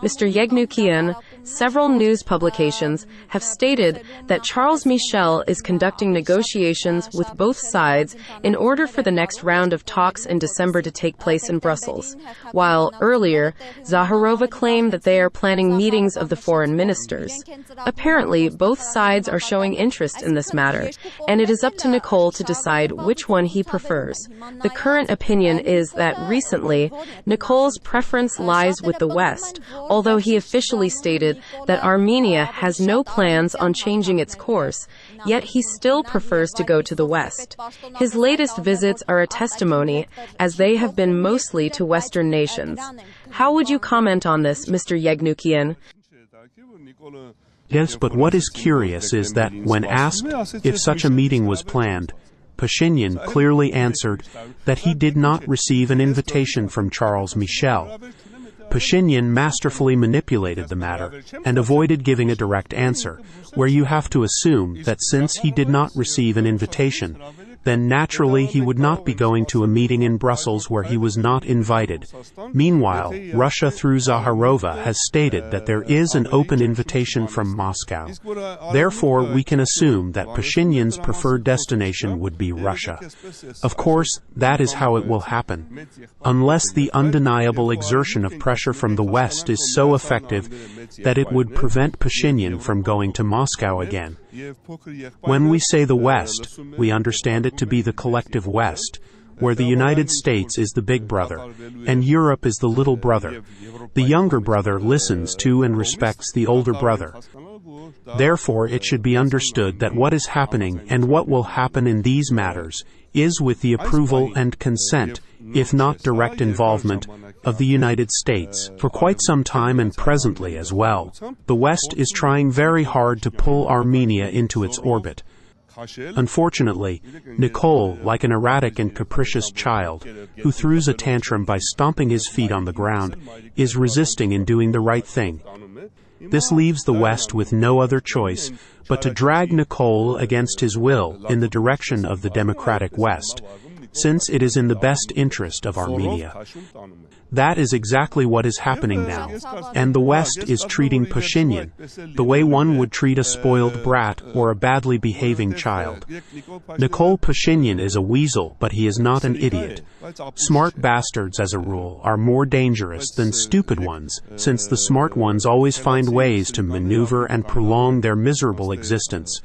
Mr. Yegnukian, several news publications have stated that Charles Michel is conducting negotiations with both sides in order for the next round of talks in December to take place in Brussels, while earlier, Zaharova claimed that they are planning meetings of the foreign ministers. Apparently, both sides are showing interest in this matter, and it is up to Nicole to decide which one he prefers. The current opinion is that recently, Nicole's preference lies with the West, although he officially stated that Armenia has no plans on changing its course, yet he still prefers to go to the West. His latest visits are a testimony, as they have been mostly to Western nations. How would you comment on this, Mr. Yegnukian? Yes, but what is curious is that when asked if such a meeting was planned, Pashinyan clearly answered that he did not receive an invitation from Charles Michel. Pashinyan masterfully manipulated the matter and avoided giving a direct answer, where you have to assume that since he did not receive an invitation, then naturally he would not be going to a meeting in Brussels where he was not invited. Meanwhile, Russia through Zaharova has stated that there is an open invitation from Moscow. Therefore, we can assume that Pashinyan's preferred destination would be Russia. Of course, that is how it will happen. Unless the undeniable exertion of pressure from the West is so effective that it would prevent Pashinyan from going to Moscow again. When we say the West, we understand it to be the collective West, where the United States is the big brother, and Europe is the little brother. The younger brother listens to and respects the older brother. Therefore, it should be understood that what is happening and what will happen in these matters is with the approval and consent, if not direct involvement, of the United States for quite some time and presently as well. The West is trying very hard to pull Armenia into its orbit. Unfortunately, Nicole, like an erratic and capricious child who throws a tantrum by stomping his feet on the ground, is resisting in doing the right thing. This leaves the West with no other choice but to drag Nicole against his will in the direction of the democratic West, since it is in the best interest of Armenia. That is exactly what is happening now, and the West is treating Pashinyan the way one would treat a spoiled brat or a badly behaving child. Nicole Pashinyan is a weasel, but he is not an idiot. Smart bastards, as a rule, are more dangerous than stupid ones, since the smart ones always find ways to maneuver and prolong their miserable existence.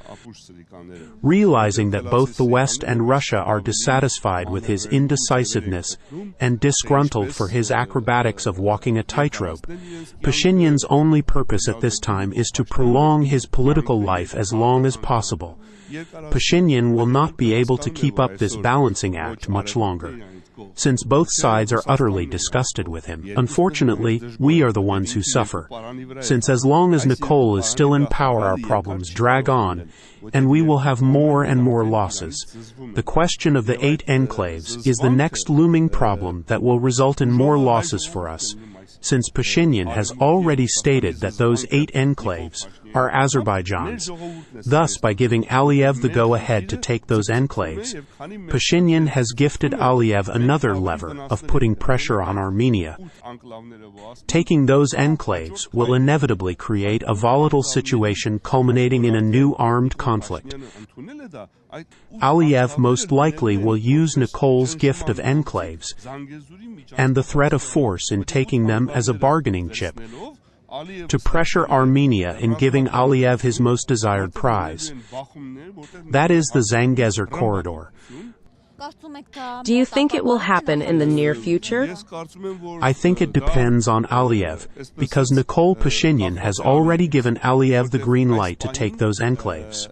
Realizing that both the West and Russia are dissatisfied with his indecisiveness and disgruntled for his acrobatics of walking a tightrope, Pashinyan's only purpose at this time is to prolong his political life as long as possible. Pashinyan will not be able to keep up this balancing act much longer, since both sides are utterly disgusted with him. Unfortunately, we are the ones who suffer, since as long as Nicole is still in power, our problems drag on, and we will have more and more losses. The question of the 8 enclaves is the next looming problem that will result in more losses for us, since Pashinyan has already stated that those 8 enclaves are Azerbaijan's. Thus, by giving Aliyev the go-ahead to take those enclaves, Pashinyan has gifted Aliyev another lever of putting pressure on Armenia. Taking those enclaves will inevitably create a volatile situation culminating in a new armed conflict. Aliyev most likely will use Nicole's gift of enclaves and the threat of force in taking them as a bargaining chip to pressure Armenia in giving Aliyev his most desired prize. That is the Zangezur corridor. Do you think it will happen in the near future? I think it depends on Aliyev, because Nicole Pashinyan has already given Aliyev the green light to take those enclaves.